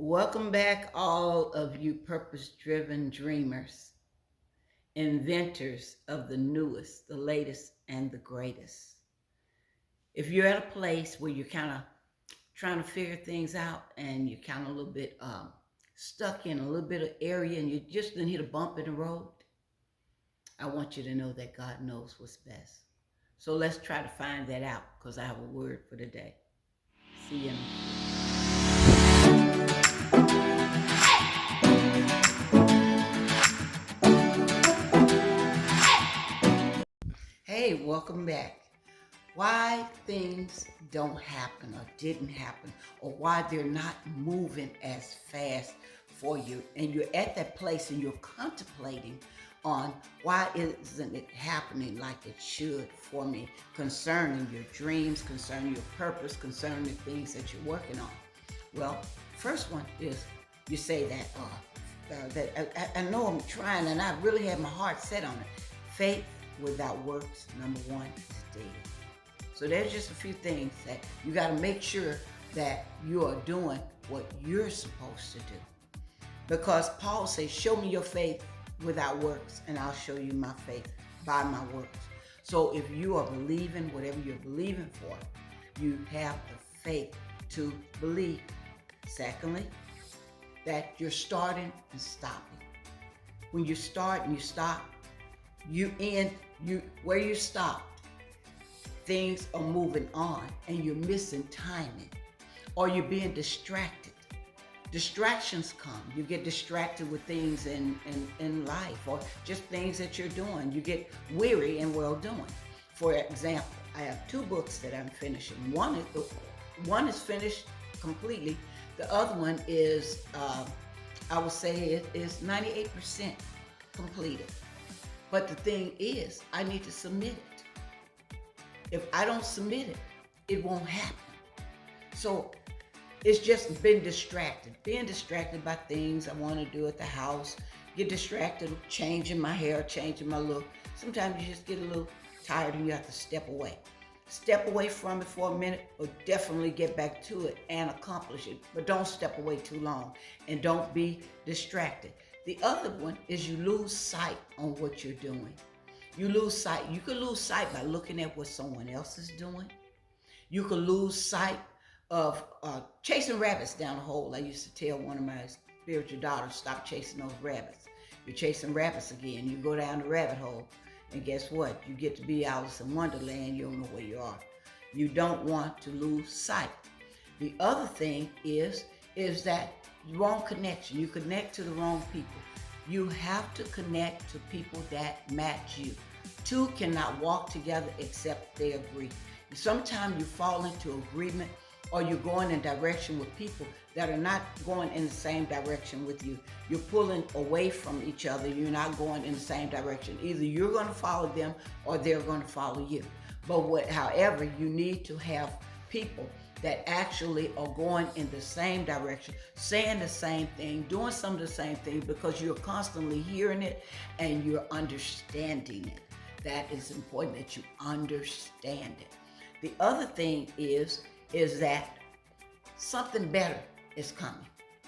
Welcome back, all of you purpose driven dreamers, inventors of the newest, the latest, and the greatest. If you're at a place where you're kind of trying to figure things out and you're kind of a little bit stuck in a little bit of area and you just didn't hit a bump in the road, I want you to know that God knows what's best. So let's try to find that out because I have a word for today. See you in Hey, welcome back. Why things don't happen or didn't happen, or why they're not moving as fast for you. And you're at that place and you're contemplating on why isn't it happening like it should for me concerning your dreams, concerning your purpose, concerning the things that you're working on. Well, first one is you say that I know I'm trying and I really have my heart set on it. Faith without works, number one, is dead. So there's just a few things that you got to make sure that you are doing what you're supposed to do. Because Paul says, show me your faith without works, and I'll show you my faith by my works. So if you are believing whatever you're believing for, you have the faith to believe. Secondly, that you're starting and stopping. When you start and you stop, you end where you stopped. Things are moving on and you're missing timing, or you're being distracted. Distractions come. You get distracted with things in life or just things that you're doing. You get weary in well doing. For example, I have two books that I'm finishing. One is finished completely. The other one is, I would say it is 98% completed. But the thing is, I need to submit it. If I don't submit it, it won't happen. So it's just been distracted, being distracted by things I want to do at the house, get distracted changing my hair, changing my look. Sometimes you just get a little tired and you have to step away. Step away from it for a minute, or definitely get back to it and accomplish it. But don't step away too long and don't be distracted. The other one is you lose sight on what you're doing. You lose sight. You could lose sight by looking at what someone else is doing. You could lose sight of chasing rabbits down a hole. I used to tell one of my spiritual daughters, stop chasing those rabbits. You're chasing rabbits again. You go down the rabbit hole, and guess what? You get to be Alice in Wonderland. You don't know where you are. You don't want to lose sight. The other thing is that wrong connection. You connect to the wrong people. You have to connect to people that match you. Two cannot walk together except they agree. Sometimes you fall into agreement or you're going in direction with people that are not going in the same direction with you. You're pulling away from each other. You're not going in the same direction. Either you're going to follow them or they're going to follow you. But however, you need to have people that actually are going in the same direction, saying the same thing, doing some of the same things, because you're constantly hearing it and you're understanding it. That is important, that you understand it. The other thing is that something better is coming.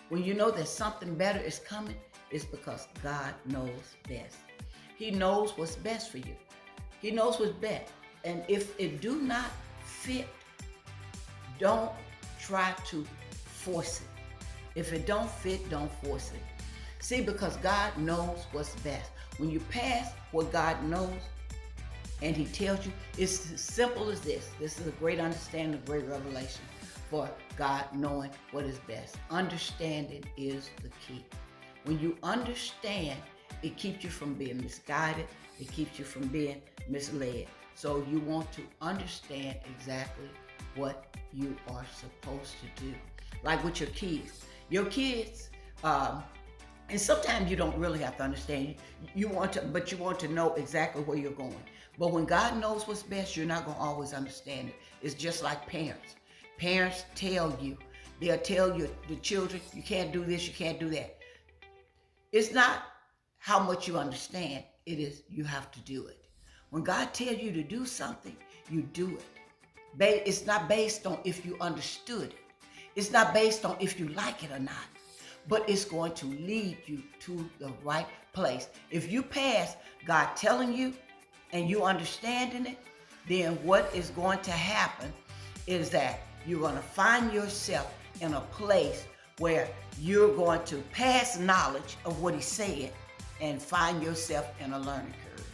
When you know that something better is coming, it's because God knows best. He knows what's best for you. He knows what's best. And if it do not fit, don't try to force it. If it don't fit, don't force it. See, because God knows what's best. When you pass what God knows and he tells you, it's as simple as this. This is a great understanding, a great revelation for God knowing what is best. Understanding is the key. When you understand, it keeps you from being misguided. It keeps you from being misled. So you want to understand exactly what you are supposed to do. Like with your kids. Your kids, and sometimes you don't really have to understand. You want to, but you want to know exactly where you're going. But when God knows what's best, you're not going to always understand it. It's just like parents. Parents tell you, they'll tell you, the children, you can't do this, you can't do that. It's not how much you understand, it is you have to do it. When God tells you to do something, you do it. It's not based on if you understood it. It's not based on if you like it or not. but it's going to lead you to the right place. If you pass God telling you and you understanding it, then what is going to happen is that you're going to find yourself in a place where you're going to pass knowledge of what he said and find yourself in a learning curve.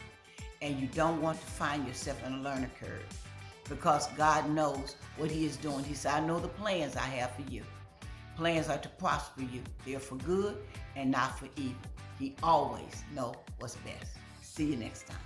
And you don't want to find yourself in a learning curve, because God knows what he is doing. He said, I know the plans I have for you. Plans are to prosper you. They're for good and not for evil. He always knows what's best. See you next time.